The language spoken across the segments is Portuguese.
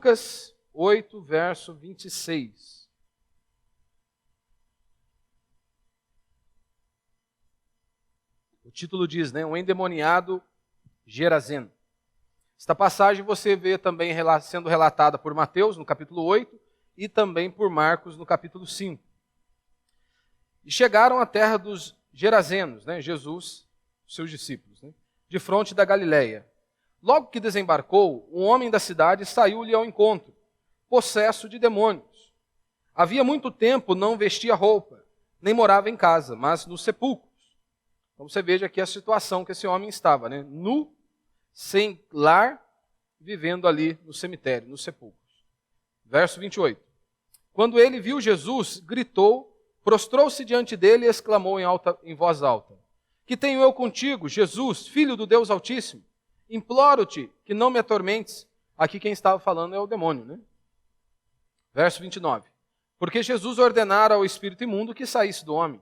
Lucas 8, verso 26. O título diz, né? Um endemoniado gerazeno. Esta passagem você vê também sendo relatada por Mateus, no capítulo 8, e também por Marcos, no capítulo 5. E chegaram à terra dos gerazenos, né? Jesus, seus discípulos, né? De fronte da Galileia. Logo que desembarcou, um homem da cidade saiu-lhe ao encontro, possesso de demônios. Havia muito tempo não vestia roupa, nem morava em casa, mas nos sepulcros. Então você veja aqui a situação que esse homem estava, né? Nu, sem lar, vivendo ali no cemitério, nos sepulcros. Verso 28. Quando ele viu Jesus, gritou, prostrou-se diante dele e exclamou em voz alta: Que tenho eu contigo, Jesus, Filho do Deus Altíssimo? Imploro-te que não me atormentes. Aqui quem estava falando é o demônio, né? Verso 29. Porque Jesus ordenara ao espírito imundo que saísse do homem,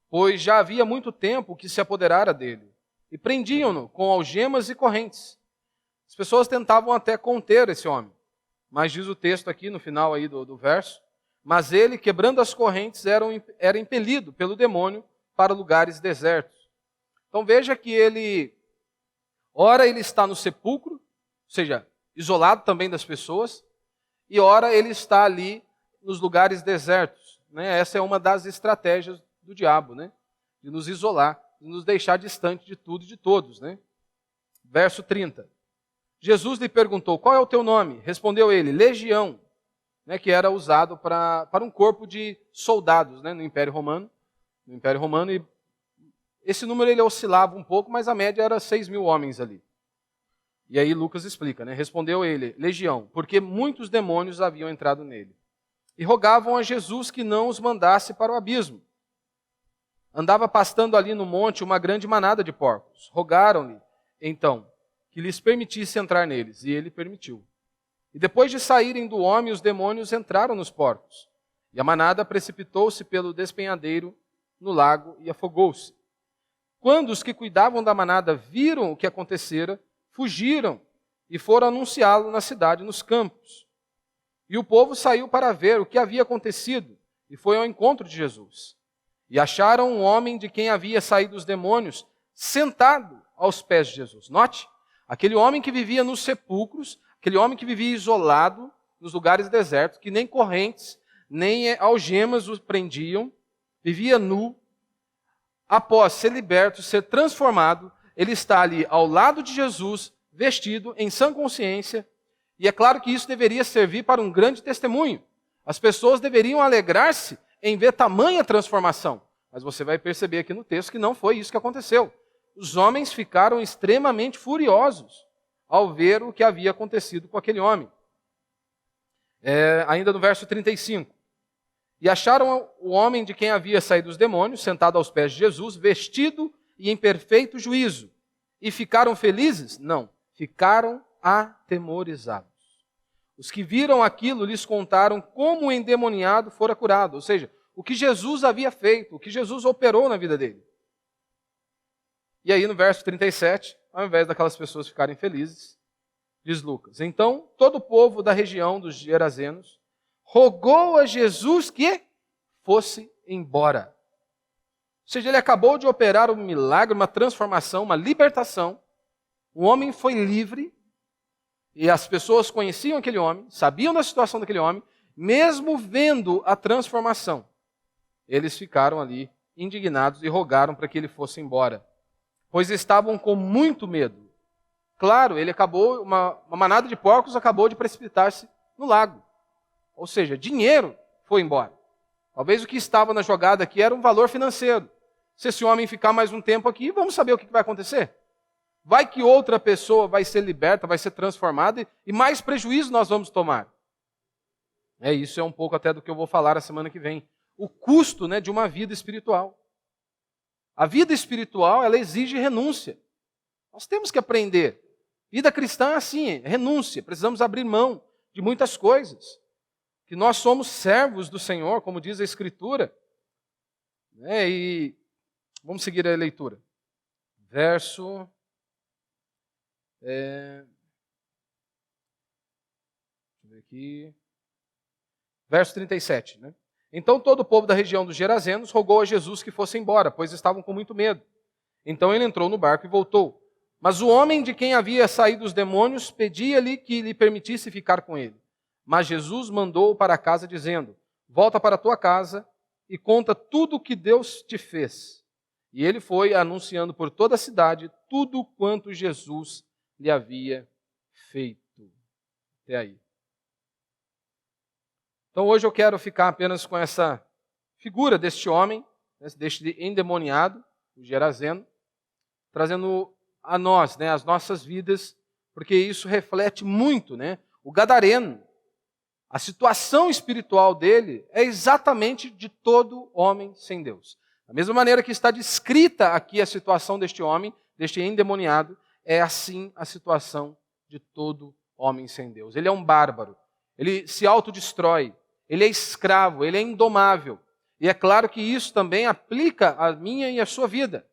pois já havia muito tempo que se apoderara dele, e prendiam-no com algemas e correntes. As pessoas tentavam até conter esse homem, mas diz o texto aqui no final aí do verso, mas ele, quebrando as correntes, era impelido pelo demônio para lugares desertos. Então veja que ora ele está no sepulcro, ou seja, isolado também das pessoas, e ora ele está ali nos lugares desertos, né? Essa é uma das estratégias do diabo, né? De nos isolar, de nos deixar distante de tudo e de todos, né? Verso 30. Jesus lhe perguntou: qual é o teu nome? Respondeu ele: Legião, né? Que era usado para um corpo de soldados, né? No Império Romano. E esse número ele oscilava um pouco, mas a média era 6.000 homens ali. E aí Lucas explica, né? Respondeu ele: Legião, porque muitos demônios haviam entrado nele. E rogavam a Jesus que não os mandasse para o abismo. Andava pastando ali no monte uma grande manada de porcos. Rogaram-lhe, então, que lhes permitisse entrar neles, e ele permitiu. E depois de saírem do homem, os demônios entraram nos porcos. E a manada precipitou-se pelo despenhadeiro no lago e afogou-se. Quando os que cuidavam da manada viram o que acontecera, fugiram e foram anunciá-lo na cidade, nos campos. E o povo saiu para ver o que havia acontecido e foi ao encontro de Jesus. E acharam um homem de quem havia saído os demônios, sentado aos pés de Jesus. Note, aquele homem que vivia nos sepulcros, aquele homem que vivia isolado, nos lugares desertos, que nem correntes, nem algemas o prendiam, vivia nu. Após ser liberto, ser transformado, ele está ali ao lado de Jesus, vestido em sã consciência, e é claro que isso deveria servir para um grande testemunho. As pessoas deveriam alegrar-se em ver tamanha transformação. Mas você vai perceber aqui no texto que não foi isso que aconteceu. Os homens ficaram extremamente furiosos ao ver o que havia acontecido com aquele homem. Ainda no verso 35. E acharam o homem de quem havia saído os demônios, sentado aos pés de Jesus, vestido e em perfeito juízo. E ficaram felizes? Não. Ficaram atemorizados. Os que viram aquilo lhes contaram como o endemoniado fora curado. Ou seja, o que Jesus havia feito, o que Jesus operou na vida dele. E aí no verso 37, ao invés daquelas pessoas ficarem felizes, diz Lucas: então todo o povo da região dos Gerazenos rogou a Jesus que fosse embora. Ou seja, ele acabou de operar um milagre, uma transformação, uma libertação. O homem foi livre e as pessoas conheciam aquele homem, sabiam da situação daquele homem, mesmo vendo a transformação. Eles ficaram ali indignados e rogaram para que ele fosse embora, pois estavam com muito medo. Claro, uma manada de porcos acabou de precipitar-se no lago. Ou seja, dinheiro foi embora. Talvez o que estava na jogada aqui era um valor financeiro. Se esse homem ficar mais um tempo aqui, vamos saber o que vai acontecer. Vai que outra pessoa vai ser liberta, vai ser transformada e mais prejuízo nós vamos tomar. Isso é um pouco até do que eu vou falar a semana que vem. O custo, né, de uma vida espiritual. A vida espiritual, ela exige renúncia. Nós temos que aprender. Vida cristã é assim, renúncia. Precisamos abrir mão de muitas coisas. Que nós somos servos do Senhor, como diz a Escritura. E vamos seguir a leitura. Verso... Aqui. Verso 37, né? Então todo o povo da região dos Gerazenos rogou a Jesus que fosse embora, pois estavam com muito medo. Então ele entrou no barco e voltou. Mas o homem de quem havia saído os demônios pedia-lhe que lhe permitisse ficar com ele. Mas Jesus mandou-o para casa, dizendo: volta para a tua casa e conta tudo o que Deus te fez. E ele foi anunciando por toda a cidade tudo quanto Jesus lhe havia feito. Até aí. Então hoje eu quero ficar apenas com essa figura deste homem, deste endemoniado, o Gerazeno, trazendo a nós, as nossas vidas, porque isso reflete muito, o gadareno. A situação espiritual dele é exatamente de todo homem sem Deus. Da mesma maneira que está descrita aqui a situação deste homem, deste endemoniado, é assim a situação de todo homem sem Deus. Ele é um bárbaro, ele se autodestrói, ele é escravo, ele é indomável. E é claro que isso também aplica à minha e à sua vida.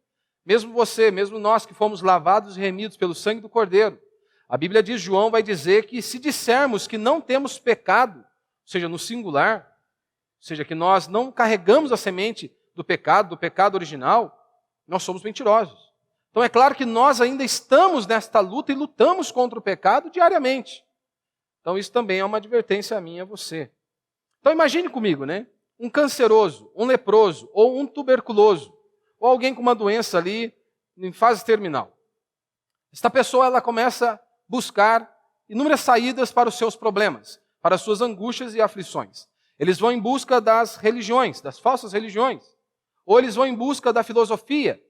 Mesmo você, mesmo nós que fomos lavados e remidos pelo sangue do Cordeiro. A Bíblia diz, João vai dizer que se dissermos que não temos pecado, ou seja, no singular, ou seja, que nós não carregamos a semente do pecado original, nós somos mentirosos. Então é claro que nós ainda estamos nesta luta e lutamos contra o pecado diariamente. Então isso também é uma advertência a mim e a você. Então imagine comigo, um canceroso, um leproso, ou um tuberculoso, ou alguém com uma doença ali em fase terminal. Esta pessoa ela começa a buscar inúmeras saídas para os seus problemas, para as suas angústias e aflições. Eles vão em busca das religiões, das falsas religiões. Ou eles vão em busca da filosofia,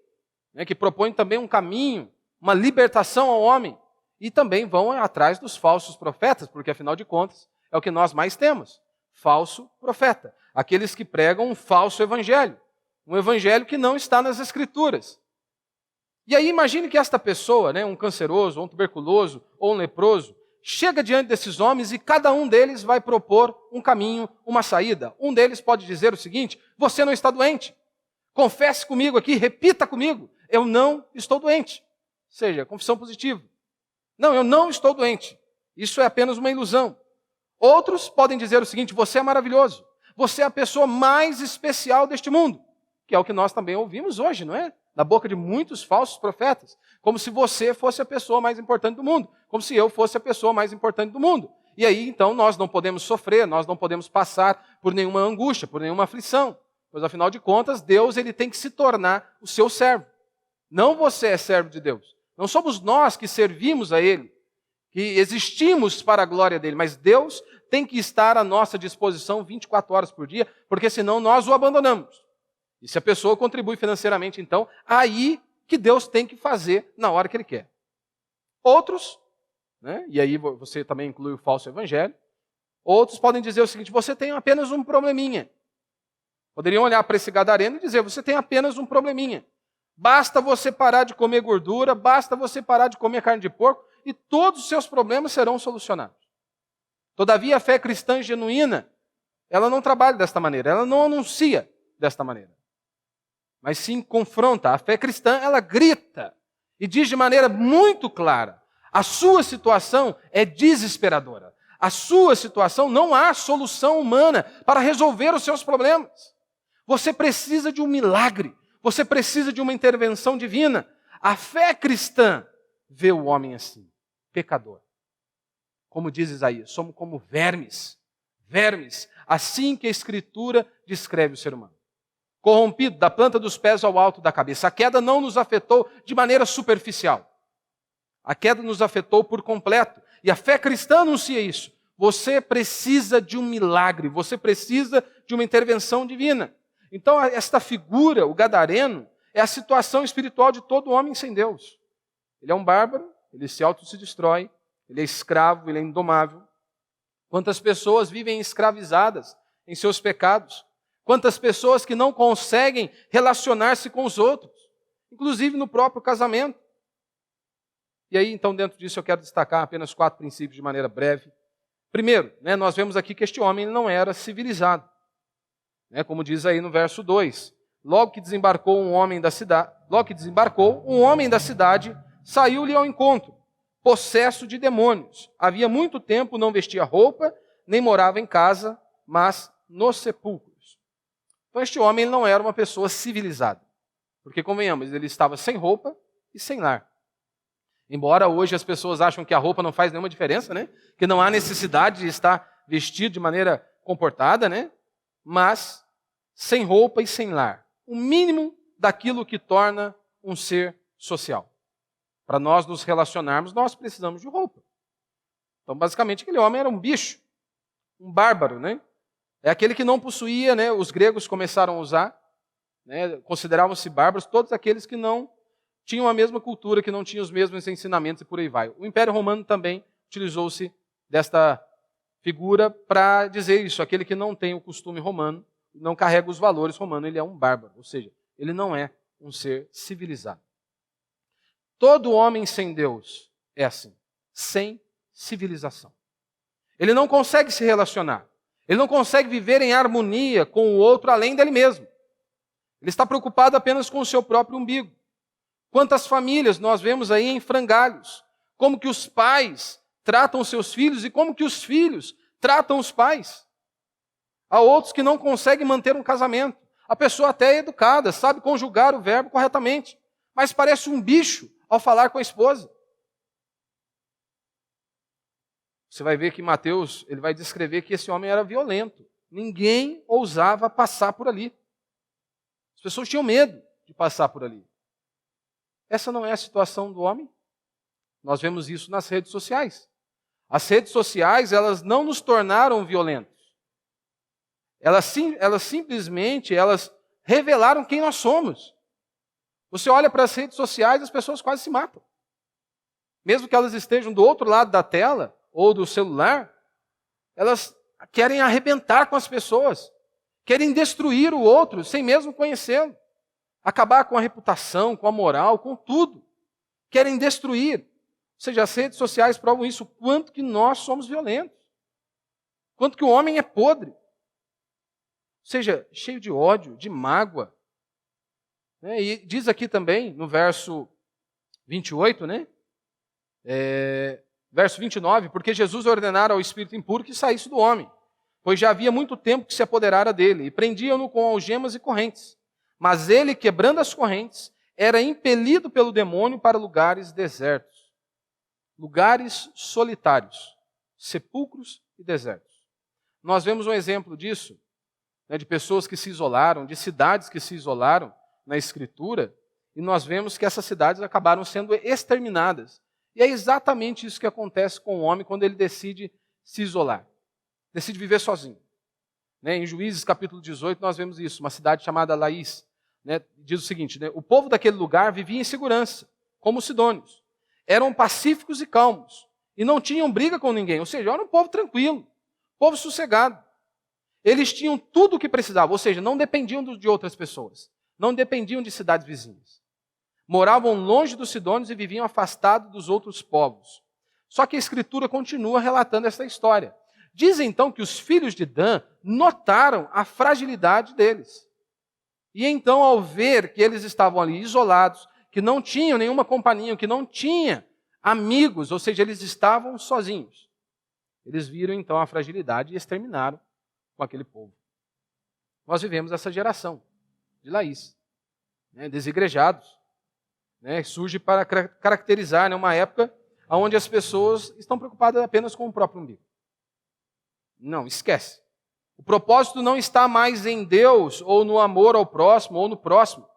que propõe também um caminho, uma libertação ao homem. E também vão atrás dos falsos profetas, porque afinal de contas é o que nós mais temos. Falso profeta. Aqueles que pregam um falso evangelho. Um evangelho que não está nas Escrituras. E aí imagine que esta pessoa, um canceroso, ou um tuberculoso, ou um leproso, chega diante desses homens e cada um deles vai propor um caminho, uma saída. Um deles pode dizer o seguinte: você não está doente. Confesse comigo aqui, repita comigo. Eu não estou doente. Ou seja, confissão positiva. Não, eu não estou doente. Isso é apenas uma ilusão. Outros podem dizer o seguinte: você é maravilhoso. Você é a pessoa mais especial deste mundo. Que é o que nós também ouvimos hoje, não é? Da boca de muitos falsos profetas. Como se você fosse a pessoa mais importante do mundo. Como se eu fosse a pessoa mais importante do mundo. E aí, então, nós não podemos sofrer, nós não podemos passar por nenhuma angústia, por nenhuma aflição. Pois, afinal de contas, Deus ele tem que se tornar o seu servo. Não você é servo de Deus. Não somos nós que servimos a Ele, que existimos para a glória dEle, mas Deus tem que estar à nossa disposição 24 horas por dia, porque senão nós o abandonamos. E se a pessoa contribui financeiramente, então, aí que Deus tem que fazer na hora que Ele quer. Outros, e aí você também inclui o falso evangelho, outros podem dizer o seguinte: você tem apenas um probleminha. Poderiam olhar para esse gadareno e dizer: você tem apenas um probleminha. Basta você parar de comer gordura, basta você parar de comer carne de porco e todos os seus problemas serão solucionados. Todavia, a fé cristã genuína, ela não trabalha desta maneira, ela não anuncia desta maneira. Mas sim confronta. A fé cristã, ela grita e diz de maneira muito clara: a sua situação é desesperadora. A sua situação não há solução humana para resolver os seus problemas. Você precisa de um milagre. Você precisa de uma intervenção divina. A fé cristã vê o homem assim, pecador. Como diz Isaías, somos como vermes. Vermes, assim que a Escritura descreve o ser humano. Corrompido da planta dos pés ao alto da cabeça. A queda não nos afetou de maneira superficial. A queda nos afetou por completo. E a fé cristã anuncia isso. Você precisa de um milagre. Você precisa de uma intervenção divina. Então, esta figura, o gadareno, é a situação espiritual de todo homem sem Deus. Ele é um bárbaro, ele se destrói, ele é escravo, ele é indomável. Quantas pessoas vivem escravizadas em seus pecados? Quantas pessoas que não conseguem relacionar-se com os outros, inclusive no próprio casamento. E aí, então, dentro disso, eu quero destacar apenas 4 princípios de maneira breve. Primeiro, nós vemos aqui que este homem não era civilizado. Como diz aí no verso 2, logo que desembarcou um homem da cidade, saiu-lhe ao encontro, possesso de demônios. Havia muito tempo não vestia roupa, nem morava em casa, mas nos sepulcros. Então este homem não era uma pessoa civilizada. Porque, convenhamos, ele estava sem roupa e sem lar. Embora hoje as pessoas acham que a roupa não faz nenhuma diferença, né? Que não há necessidade de estar vestido de maneira comportada, né? Mas sem roupa e sem lar. O mínimo daquilo que torna um ser social. Para nós nos relacionarmos, nós precisamos de roupa. Então, basicamente, aquele homem era um bicho, um bárbaro, né? É aquele que não possuía, né? Os gregos começaram a usar, né? Consideravam-se bárbaros todos aqueles que não tinham a mesma cultura, que não tinham os mesmos ensinamentos e por aí vai. O Império Romano também utilizou-se desta figura para dizer isso. Aquele que não tem o costume romano, não carrega os valores romanos, ele é um bárbaro. Ou seja, ele não é um ser civilizado. Todo homem sem Deus é assim, sem civilização. Ele não consegue se relacionar. Ele não consegue viver em harmonia com o outro além dele mesmo. Ele está preocupado apenas com o seu próprio umbigo. Quantas famílias nós vemos aí em frangalhos? Como que os pais tratam os seus filhos e como que os filhos tratam os pais. Há outros que não conseguem manter um casamento. A pessoa até é educada, sabe conjugar o verbo corretamente, mas parece um bicho ao falar com a esposa. Você vai ver que Mateus ele vai descrever que esse homem era violento. Ninguém ousava passar por ali. As pessoas tinham medo de passar por ali. Essa não é a situação do homem? Nós vemos isso nas redes sociais. As redes sociais, elas não nos tornaram violentos. Elas simplesmente revelaram quem nós somos. Você olha para as redes sociais, as pessoas quase se matam. Mesmo que elas estejam do outro lado da tela ou do celular, elas querem arrebentar com as pessoas, querem destruir o outro sem mesmo conhecê-lo, acabar com a reputação, com a moral, com tudo. Querem destruir. Ou seja, as redes sociais provam isso, o quanto que nós somos violentos, quanto que o homem é podre. Ou seja, cheio de ódio, de mágoa. E diz aqui também, no verso 28, né? Verso 29, porque Jesus ordenara ao espírito impuro que saísse do homem, pois já havia muito tempo que se apoderara dele, e prendiam-no com algemas e correntes. Mas ele, quebrando as correntes, era impelido pelo demônio para lugares desertos, lugares solitários, sepulcros e desertos. Nós vemos um exemplo disso, né, de pessoas que se isolaram, de cidades que se isolaram na Escritura, e nós vemos que essas cidades acabaram sendo exterminadas. E é exatamente isso que acontece com o homem quando ele decide se isolar, decide viver sozinho. Em Juízes capítulo 18 nós vemos isso, uma cidade chamada Laís, diz o seguinte, o povo daquele lugar vivia em segurança, como os sidônios. Eram pacíficos e calmos, e não tinham briga com ninguém, ou seja, era um povo tranquilo, povo sossegado. Eles tinham tudo o que precisavam, ou seja, não dependiam de outras pessoas, não dependiam de cidades vizinhas. Moravam longe dos sidônios e viviam afastados dos outros povos. Só que a Escritura continua relatando essa história. Diz então que os filhos de Dan notaram a fragilidade deles. E então, ao ver que eles estavam ali isolados, que não tinham nenhuma companhia, que não tinham amigos, ou seja, eles estavam sozinhos. Eles viram então a fragilidade e exterminaram com aquele povo. Nós vivemos essa geração de Laís, desigrejados. Surge para caracterizar uma época onde as pessoas estão preocupadas apenas com o próprio umbigo. Não, esquece. O propósito não está mais em Deus, ou no amor ao próximo, ou no próximo.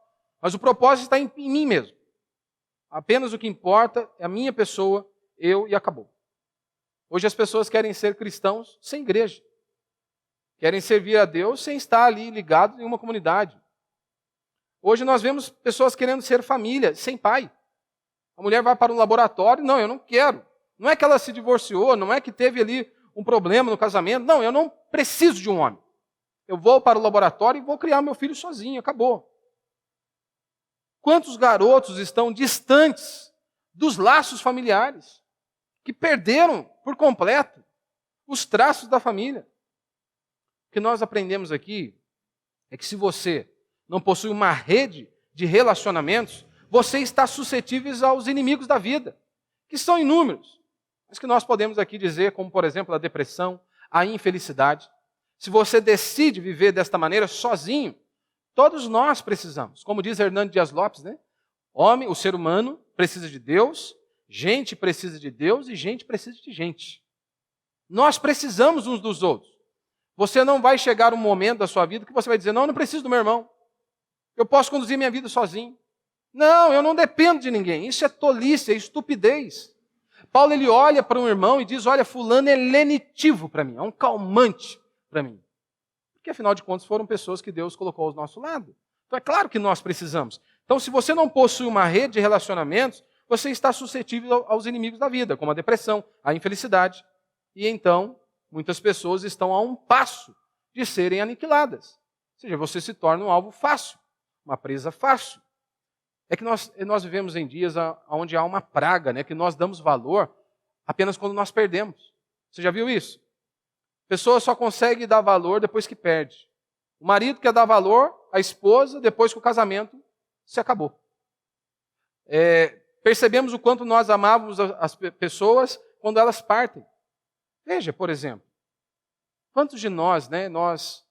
Mas o propósito está em mim mesmo. Apenas o que importa é a minha pessoa, eu e acabou. Hoje as pessoas querem ser cristãos sem igreja. Querem servir a Deus sem estar ali ligados em uma comunidade. Hoje nós vemos pessoas querendo ser família, sem pai. A mulher vai para um laboratório, não, eu não quero. Não é que ela se divorciou, não é que teve ali um problema no casamento. Não, eu não preciso de um homem. Eu vou para o laboratório e vou criar meu filho sozinho, acabou. Quantos garotos estão distantes dos laços familiares, que perderam por completo os traços da família? O que nós aprendemos aqui é que se você não possui uma rede de relacionamentos, você está suscetível aos inimigos da vida, que são inúmeros, mas que nós podemos aqui dizer, como por exemplo a depressão, a infelicidade. Se você decide viver desta maneira sozinho, todos nós precisamos. Como diz Hernando Dias Lopes, né? Homem, o ser humano precisa de Deus, gente precisa de Deus e gente precisa de gente. Nós precisamos uns dos outros. Você não vai chegar um momento da sua vida que você vai dizer, não, eu não preciso do meu irmão. Eu posso conduzir minha vida sozinho. Não, eu não dependo de ninguém. Isso é tolice, é estupidez. Paulo ele olha para um irmão e diz, olha, fulano é lenitivo para mim, é um calmante para mim. Porque afinal de contas foram pessoas que Deus colocou ao nosso lado. Então é claro que nós precisamos. Então se você não possui uma rede de relacionamentos, você está suscetível aos inimigos da vida, como a depressão, a infelicidade. E então, muitas pessoas estão a um passo de serem aniquiladas. Ou seja, você se torna um alvo fácil, uma presa fácil. É que nós vivemos em dias onde há uma praga, né, que nós damos valor apenas quando nós perdemos. Você já viu isso? A pessoa só consegue dar valor depois que perde. O marido quer dar valor à esposa depois que o casamento se acabou. Percebemos o quanto nós amávamos as pessoas quando elas partem. Veja, por exemplo, quantos de nós, né, nós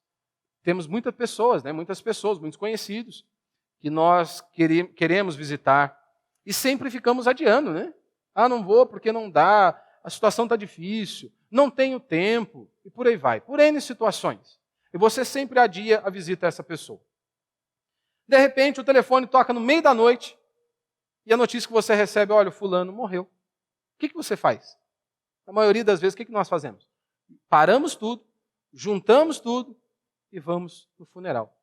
temos muitas pessoas, muitos conhecidos, que nós queremos visitar e sempre ficamos adiando, né? Ah, não vou porque não dá, a situação está difícil, não tenho tempo, e por aí vai, por N situações. E você sempre adia a visita a essa pessoa. De repente, o telefone toca no meio da noite e a notícia que você recebe, olha, o fulano morreu. O que você faz? Na maioria das vezes, o que nós fazemos? Paramos tudo, juntamos tudo e vamos no funeral.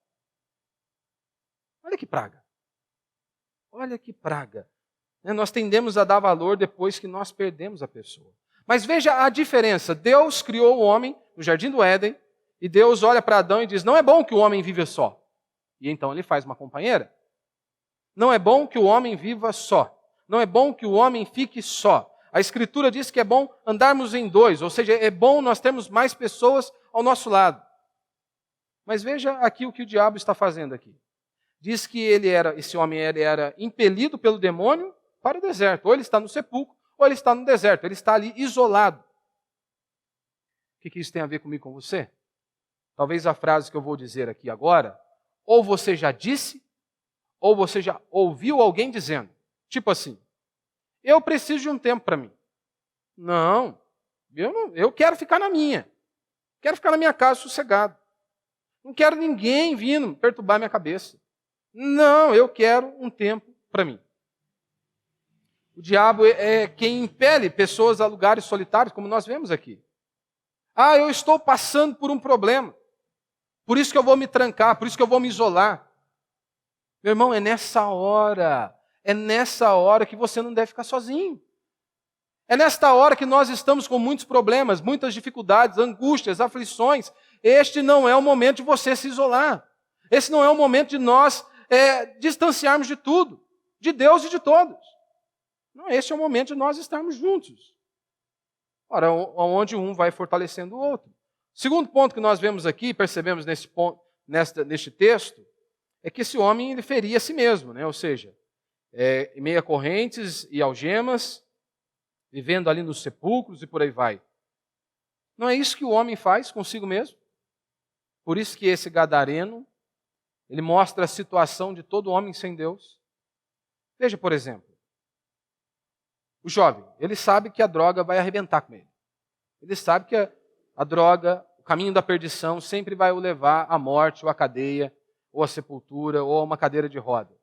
Olha que praga. Olha que praga. Nós tendemos a dar valor depois que nós perdemos a pessoa. Mas veja a diferença. Deus criou o homem no jardim do Éden e Deus olha para Adão e diz, não é bom que o homem viva só. E então ele faz uma companheira. Não é bom que o homem viva só. Não é bom que o homem fique só. A Escritura diz que é bom andarmos em dois, ou seja, é bom nós termos mais pessoas ao nosso lado. Mas veja aqui o que o diabo está fazendo aqui. Diz que esse homem era impelido pelo demônio para o deserto. Ou ele está no sepulcro, ou ele está no deserto. Ele está ali isolado. O que isso tem a ver comigo, com você? Talvez a frase que eu vou dizer aqui agora, ou você já disse, ou você já ouviu alguém dizendo. Tipo assim, eu preciso de um tempo para mim. Não, eu quero ficar na minha. Quero ficar na minha casa sossegado. Não quero ninguém vindo perturbar minha cabeça. Não, eu quero um tempo para mim. O diabo é quem impele pessoas a lugares solitários, como nós vemos aqui. Ah, eu estou passando por um problema. Por isso que eu vou me trancar, por isso que eu vou me isolar. Meu irmão, é nessa hora que você não deve ficar sozinho. É nesta hora que nós estamos com muitos problemas, muitas dificuldades, angústias, aflições. Este não é o momento de você se isolar. Esse não é o momento de nós distanciarmos de tudo, de Deus e de todos. Não, esse é o momento de nós estarmos juntos. Ora, onde um vai fortalecendo o outro. Segundo ponto que nós vemos aqui, percebemos neste texto, é que esse homem ele feria a si mesmo, né? Ou seja, em meio a correntes e algemas, vivendo ali nos sepulcros e por aí vai. Não é isso que o homem faz consigo mesmo? Por isso que esse gadareno, ele mostra a situação de todo homem sem Deus. Veja, por exemplo, o jovem, ele sabe que a droga vai arrebentar com ele. Ele sabe que a droga, o caminho da perdição, sempre vai o levar à morte, ou à cadeia, ou à sepultura, ou a uma cadeira de roda.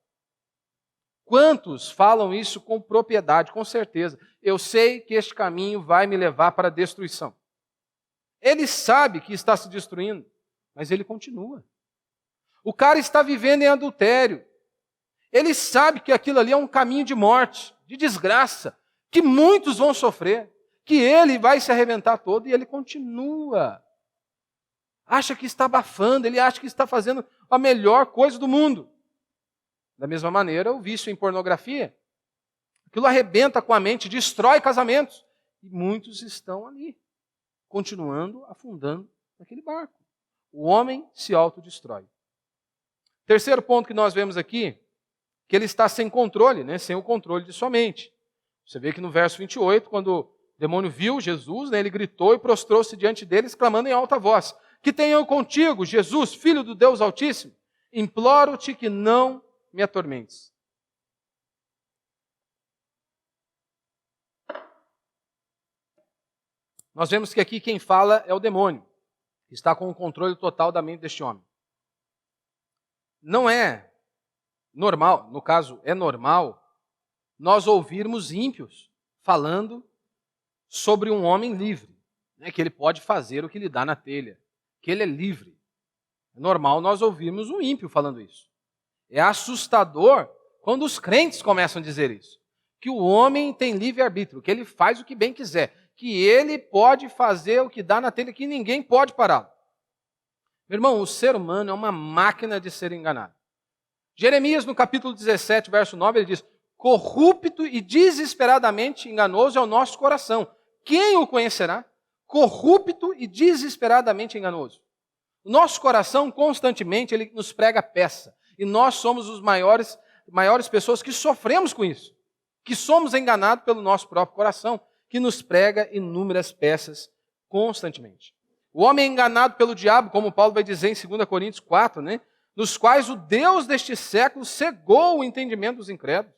Quantos falam isso com propriedade, com certeza? Eu sei que este caminho vai me levar para a destruição. Ele sabe que está se destruindo, mas ele continua. O cara está vivendo em adultério. Ele sabe que aquilo ali é um caminho de morte, de desgraça, que muitos vão sofrer, que ele vai se arrebentar todo e ele continua. Acha que está abafando, ele acha que está fazendo a melhor coisa do mundo. Da mesma maneira, o vício em pornografia. Aquilo arrebenta com a mente, destrói casamentos. E muitos estão ali, continuando, afundando naquele barco. O homem se autodestrói. Terceiro ponto que nós vemos aqui, que ele está sem controle, sem o controle de sua mente. Você vê que no verso 28, quando o demônio viu Jesus, né, ele gritou e prostrou-se diante dele, exclamando em alta voz: que tenho eu contigo, Jesus, Filho do Deus Altíssimo? Imploro-te que não me atormentes. Nós vemos que aqui quem fala é o demônio, que está com o controle total da mente deste homem. Não é normal, no caso, é normal, nós ouvirmos ímpios falando sobre um homem livre, né, que ele pode fazer o que lhe dá na telha, que ele é livre. É normal nós ouvirmos um ímpio falando isso. É assustador quando os crentes começam a dizer isso, que o homem tem livre-arbítrio, que ele faz o que bem quiser, que ele pode fazer o que dá na telha, que ninguém pode pará-lo. Meu irmão, o ser humano é uma máquina de ser enganado. Jeremias, no capítulo 17, verso 9, ele diz: corrupto e desesperadamente enganoso é o nosso coração. Quem o conhecerá? Corrupto e desesperadamente enganoso. O nosso coração, constantemente, ele nos prega peça. E nós somos os maiores pessoas que sofremos com isso. Que somos enganados pelo nosso próprio coração, que nos prega inúmeras peças constantemente. O homem é enganado pelo diabo, como Paulo vai dizer em 2 Coríntios 4, né? Nos quais o Deus deste século cegou o entendimento dos incrédulos.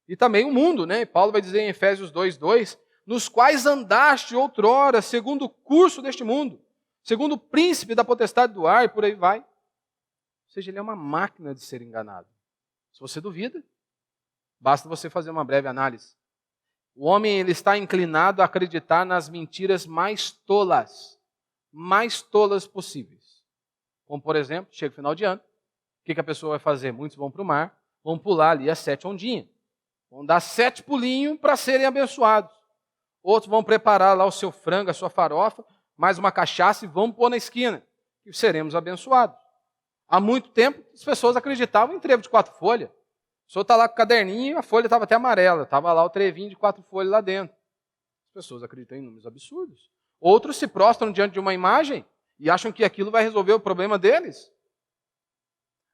E também o mundo, né? Paulo vai dizer em Efésios 2:2, nos quais andaste outrora, segundo o curso deste mundo, segundo o príncipe da potestade do ar, e por aí vai. Ou seja, ele é uma máquina de ser enganado. Se você duvida, basta você fazer uma breve análise. O homem, ele está inclinado a acreditar nas mentiras mais tolas possíveis. Como, por exemplo, chega o final de ano, o que a pessoa vai fazer? Muitos vão para o mar, vão pular ali as 7 ondinhas. Vão dar 7 pulinhos para serem abençoados. Outros vão preparar lá o seu frango, a sua farofa, mais uma cachaça e vão pôr na esquina. E seremos abençoados. Há muito tempo, as pessoas acreditavam em trevo de 4 folhas. O senhor está lá com o caderninho e a folha estava até amarela. Estava lá o trevinho de 4 folhas lá dentro. As pessoas acreditam em números absurdos. Outros se prostram diante de uma imagem e acham que aquilo vai resolver o problema deles.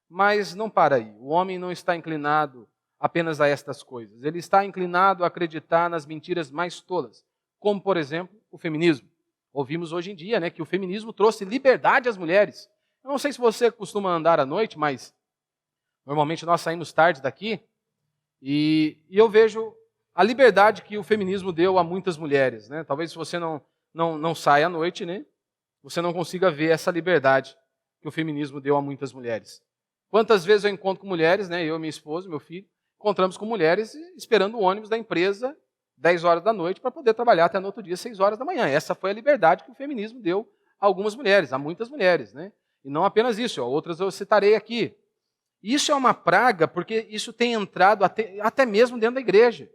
Mas não para aí. O homem não está inclinado apenas a estas coisas. Ele está inclinado a acreditar nas mentiras mais tolas. Como, por exemplo, o feminismo. Ouvimos hoje em dia, né, que o feminismo trouxe liberdade às mulheres. Eu não sei se você costuma andar à noite, mas normalmente nós saímos tarde daqui e eu vejo a liberdade que o feminismo deu a muitas mulheres, né? Talvez se você não saia à noite, né, você não consiga ver essa liberdade que o feminismo deu a muitas mulheres. Quantas vezes eu encontro com mulheres, né, eu, minha esposa, meu filho, encontramos com mulheres esperando o ônibus da empresa 10 horas da noite para poder trabalhar até no outro dia, 6 horas da manhã. Essa foi a liberdade que o feminismo deu a algumas mulheres, a muitas mulheres, né? E não apenas isso, outras eu citarei aqui. Isso é uma praga porque isso tem entrado até mesmo dentro da igreja.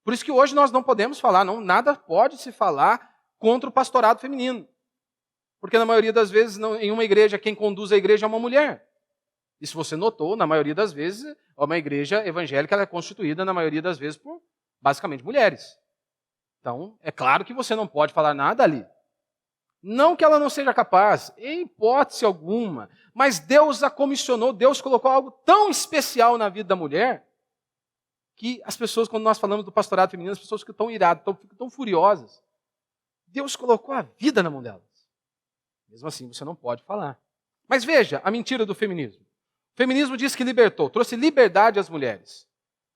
Por isso que hoje nós não podemos falar, nada pode se falar contra o pastorado feminino. Porque na maioria das vezes, em uma igreja, quem conduz a igreja é uma mulher. E se você notou, na maioria das vezes, uma igreja evangélica ela é constituída, na maioria das vezes, por basicamente mulheres. Então, é claro que você não pode falar nada ali. Não que ela não seja capaz, em hipótese alguma, mas Deus a comissionou, Deus colocou algo tão especial na vida da mulher, que as pessoas, quando nós falamos do pastorado feminino, as pessoas ficam tão iradas, ficam tão furiosas. Deus colocou a vida na mão delas. Mesmo assim, você não pode falar. Mas veja a mentira do feminismo. O feminismo diz que libertou, trouxe liberdade às mulheres.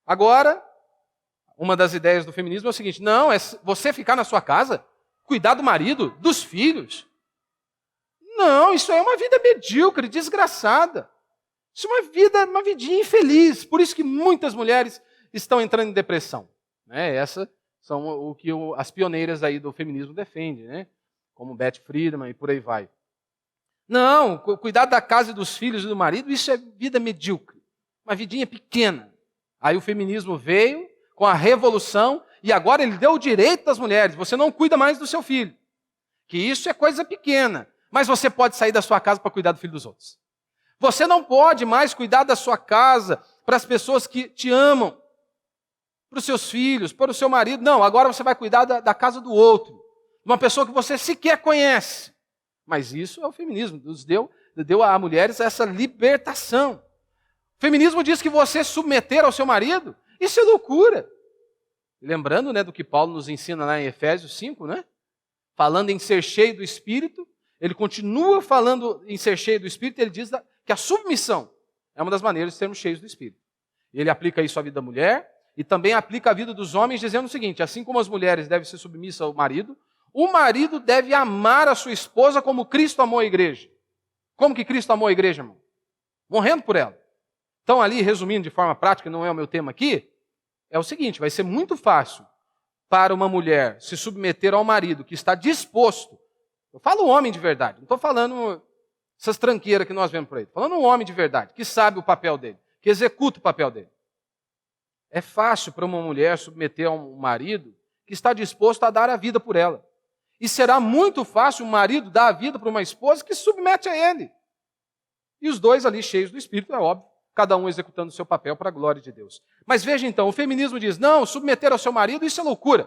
Agora, uma das ideias do feminismo é o seguinte: não, é você ficar na sua casa, cuidar do marido, dos filhos. Não, isso é uma vida medíocre, desgraçada. Isso é uma vidinha infeliz. Por isso que muitas mulheres estão entrando em depressão. Né? Essas são o que as pioneiras aí do feminismo defendem, né? Como Beth Friedman e por aí vai. Não, cuidar da casa e dos filhos e do marido, isso é vida medíocre. Uma vidinha pequena. Aí o feminismo veio com a revolução e agora ele deu o direito das mulheres. Você não cuida mais do seu filho. Que isso é coisa pequena. Mas você pode sair da sua casa para cuidar do filho dos outros. Você não pode mais cuidar da sua casa para as pessoas que te amam. Para os seus filhos, para o seu marido. Não, agora você vai cuidar da casa do outro. Uma pessoa que você sequer conhece. Mas isso é o feminismo. Deus deu a mulheres essa libertação. O feminismo diz que você submeter ao seu marido, isso é loucura. Lembrando, né, do que Paulo nos ensina lá em Efésios 5, né? Falando em ser cheio do Espírito, ele continua falando em ser cheio do Espírito, ele diz que a submissão é uma das maneiras de sermos cheios do Espírito. Ele aplica isso à vida da mulher e também aplica à vida dos homens, dizendo o seguinte: assim como as mulheres devem ser submissas ao marido, o marido deve amar a sua esposa como Cristo amou a igreja. Como que Cristo amou a igreja, irmão? Morrendo por ela. Então ali, resumindo de forma prática, não é o meu tema aqui, é o seguinte: vai ser muito fácil para uma mulher se submeter ao marido que está disposto. Eu falo homem de verdade, não estou falando essas tranqueiras que nós vemos por aí. Estou falando um homem de verdade, que sabe o papel dele, que executa o papel dele. É fácil para uma mulher submeter a um marido que está disposto a dar a vida por ela. E será muito fácil um marido dar a vida para uma esposa que se submete a ele. E os dois ali cheios do Espírito, é óbvio, cada um executando o seu papel para a glória de Deus. Mas veja então, o feminismo diz: não, submeter ao seu marido, isso é loucura.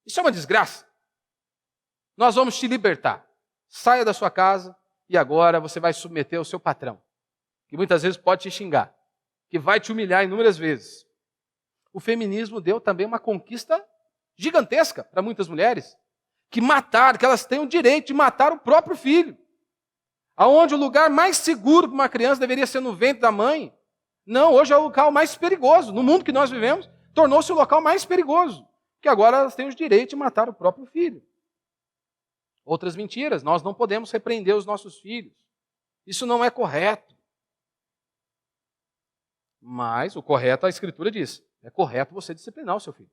Isso é uma desgraça. Nós vamos te libertar. Saia da sua casa e agora você vai submeter ao seu patrão, que muitas vezes pode te xingar, que vai te humilhar inúmeras vezes. O feminismo deu também uma conquista gigantesca para muitas mulheres, que elas têm o direito de matar o próprio filho. Aonde o lugar mais seguro para uma criança deveria ser no ventre da mãe, não, hoje é o local mais perigoso. No mundo que nós vivemos, tornou-se o local mais perigoso, porque agora elas têm o direito de matar o próprio filho. Outras mentiras: nós não podemos repreender os nossos filhos. Isso não é correto. Mas o correto, a Escritura diz, é correto você disciplinar o seu filho.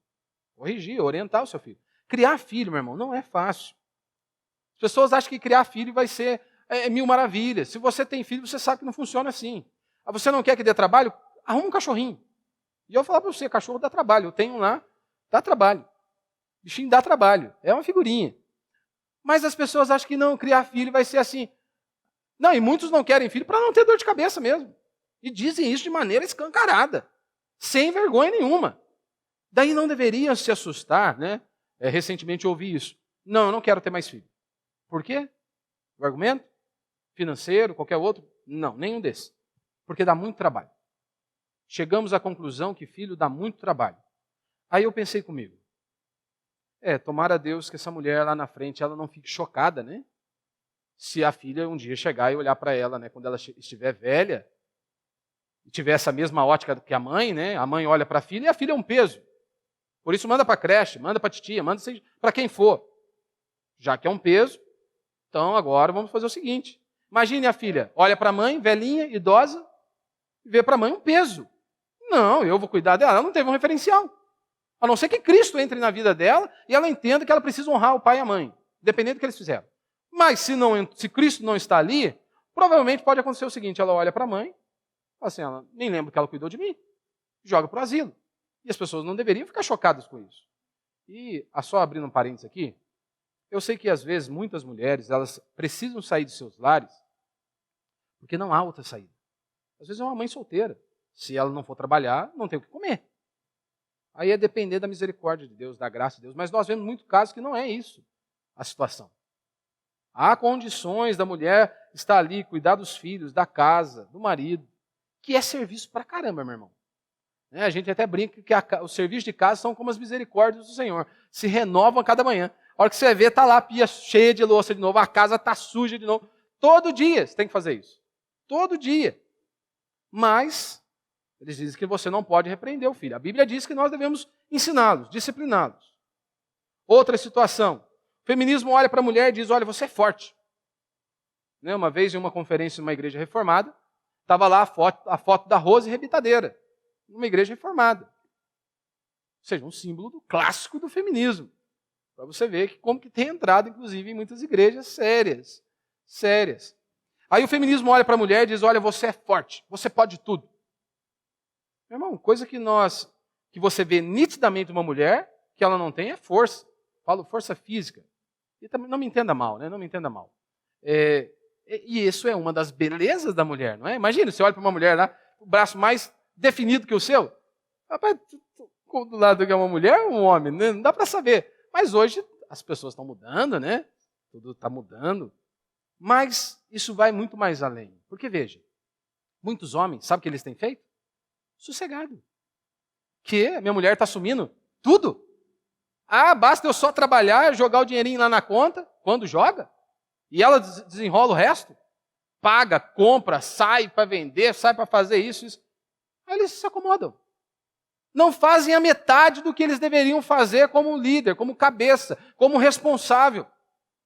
Corrigir, orientar o seu filho. Criar filho, meu irmão, não é fácil. As pessoas acham que criar filho vai ser mil maravilhas. Se você tem filho, você sabe que não funciona assim. Você não quer que dê trabalho? Arruma um cachorrinho. E eu vou falar para você: cachorro dá trabalho. Eu tenho um lá, dá trabalho. Bichinho dá trabalho. É uma figurinha. Mas as pessoas acham que não, criar filho vai ser assim. Não, e muitos não querem filho para não ter dor de cabeça mesmo. E dizem isso de maneira escancarada, sem vergonha nenhuma. Daí não deveriam se assustar, né? Recentemente eu ouvi isso. Não, eu não quero ter mais filho. Por quê? O argumento? Financeiro, qualquer outro? Não, nenhum desses. Porque dá muito trabalho. Chegamos à conclusão que filho dá muito trabalho. Aí eu pensei comigo: tomara a Deus que essa mulher lá na frente ela não fique chocada, né? Se a filha um dia chegar e olhar para ela, né, quando ela estiver velha, e tiver essa mesma ótica que a mãe, né? A mãe olha para a filha e a filha é um peso. Por isso manda para a creche, manda para a titia, manda para quem for. Já que é um peso, então agora vamos fazer o seguinte: imagine a filha, olha para a mãe, velhinha, idosa, e vê para a mãe um peso. Não, eu vou cuidar dela, ela não teve um referencial. A não ser que Cristo entre na vida dela e ela entenda que ela precisa honrar o pai e a mãe, independente do que eles fizeram. Mas se Cristo não está ali, provavelmente pode acontecer o seguinte: ela olha para a mãe, fala assim, ela nem lembra que ela cuidou de mim, joga para o asilo. E as pessoas não deveriam ficar chocadas com isso. E, só abrindo um parênteses aqui, eu sei que às vezes muitas mulheres elas precisam sair de seus lares porque não há outra saída. Às vezes é uma mãe solteira. Se ela não for trabalhar, não tem o que comer. Aí é depender da misericórdia de Deus, da graça de Deus. Mas nós vemos muitos casos que não é isso a situação. Há condições da mulher estar ali, cuidar dos filhos, da casa, do marido, que é serviço pra caramba, meu irmão. A gente até brinca que os serviços de casa são como as misericórdias do Senhor. Se renovam a cada manhã. A hora que você vê, está lá a pia cheia de louça de novo, a casa está suja de novo. Todo dia você tem que fazer isso. Todo dia. Mas eles dizem que você não pode repreender o filho. A Bíblia diz que nós devemos ensiná-los, discipliná-los. Outra situação. O feminismo olha para a mulher e diz: olha, você é forte. Uma vez em uma conferência em uma igreja reformada, estava lá a foto da Rose Rebitadeira, numa igreja reformada. Ou seja, um símbolo clássico do feminismo. Para você ver como que tem entrado, inclusive, em muitas igrejas sérias. Sérias. Aí o feminismo olha para a mulher e diz: olha, você é forte, você pode tudo. Meu irmão, coisa que você vê nitidamente uma mulher, que ela não tem, é força. Falo força física. E também, não me entenda mal, né? Não me entenda mal. E isso é uma das belezas da mulher, não é? Imagina, você olha para uma mulher lá, o braço mais definido que o seu. Rapaz, do lado que é uma mulher ou um homem, né? Não dá para saber. Mas hoje as pessoas estão mudando, né? Tudo está mudando. Mas isso vai muito mais além. Porque, veja, muitos homens, sabe o que eles têm feito? Sossegado. Que minha mulher está sumindo Tudo. Ah, basta eu só trabalhar, jogar o dinheirinho lá na conta, quando joga, e ela desenrola o resto. Paga, compra, sai para vender, sai para fazer isso. Aí eles se acomodam. Não fazem a metade do que eles deveriam fazer como líder, como cabeça, como responsável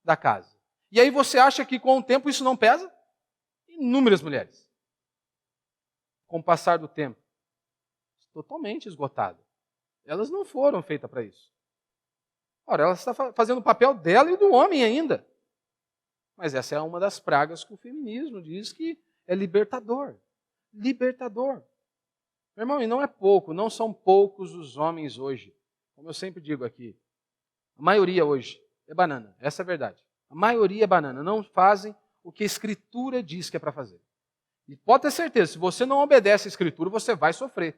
da casa. E aí você acha que com o tempo isso não pesa? Inúmeras mulheres, com o passar do tempo, totalmente esgotadas. Elas não foram feitas para isso. Ora, ela está fazendo o papel dela e do homem ainda. Mas essa é uma das pragas que o feminismo diz que é libertador. Libertador. Meu irmão, e não é pouco, não são poucos os homens hoje. Como eu sempre digo aqui, a maioria hoje é banana, essa é a verdade. A maioria é banana, não fazem o que a Escritura diz que é para fazer. E pode ter certeza, se você não obedece à Escritura, você vai sofrer.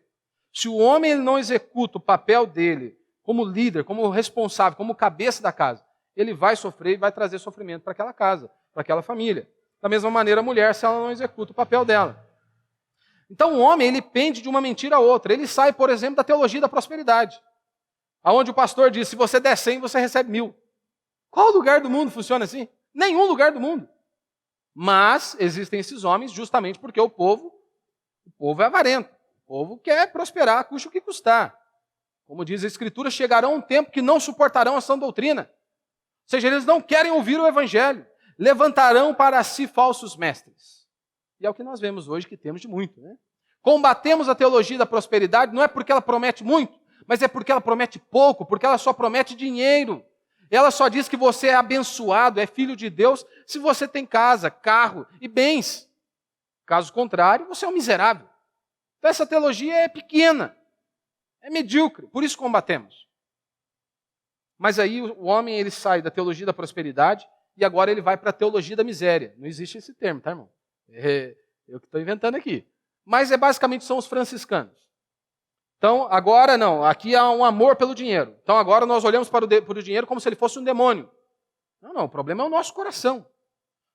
Se o homem ele não executa o papel dele como líder, como responsável, como cabeça da casa, ele vai sofrer e vai trazer sofrimento para aquela casa, para aquela família. Da mesma maneira a mulher, se ela não executa o papel dela. Então o homem, ele pende de uma mentira a outra. Ele sai, por exemplo, da teologia da prosperidade. Onde o pastor diz, se você der 100, você recebe 1000. Qual lugar do mundo funciona assim? Nenhum lugar do mundo. Mas existem esses homens justamente porque o povo é avarento. O povo quer prosperar, custe o que custar. Como diz a Escritura, chegará um tempo que não suportarão a sã doutrina. Ou seja, eles não querem ouvir o Evangelho. Levantarão para si falsos mestres. E é o que nós vemos hoje, que temos de muito. Né? Combatemos a teologia da prosperidade, não é porque ela promete muito, mas é porque ela promete pouco, porque ela só promete dinheiro. Ela só diz que você é abençoado, é filho de Deus, se você tem casa, carro e bens. Caso contrário, você é um miserável. Então essa teologia é pequena, é medíocre, por isso combatemos. Mas aí o homem ele sai da teologia da prosperidade e agora ele vai para a teologia da miséria. Não existe esse termo, tá, irmão? Eu que estou inventando aqui. Mas basicamente são os franciscanos. Então, agora não, aqui há um amor pelo dinheiro. Então agora nós olhamos para o dinheiro como se ele fosse um demônio. Não, o problema é o nosso coração.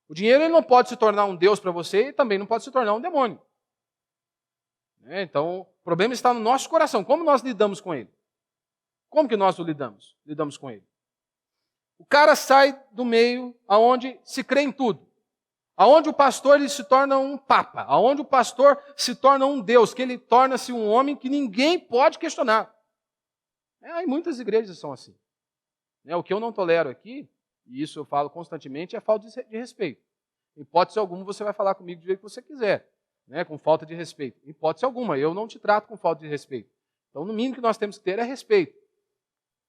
O dinheiro ele não pode se tornar um Deus para você e também não pode se tornar um demônio. Então, o problema está no nosso coração. Como nós lidamos com ele? Como que nós lidamos com ele? O cara sai do meio aonde se crê em tudo. Aonde o pastor ele se torna um papa. Aonde o pastor se torna um Deus. Que ele torna-se um homem que ninguém pode questionar. E muitas igrejas são assim. O que eu não tolero aqui, e isso eu falo constantemente, é falta de respeito. Em hipótese alguma você vai falar comigo do jeito que você quiser. Com falta de respeito. Em hipótese alguma, eu não te trato com falta de respeito. Então, no mínimo que nós temos que ter é respeito.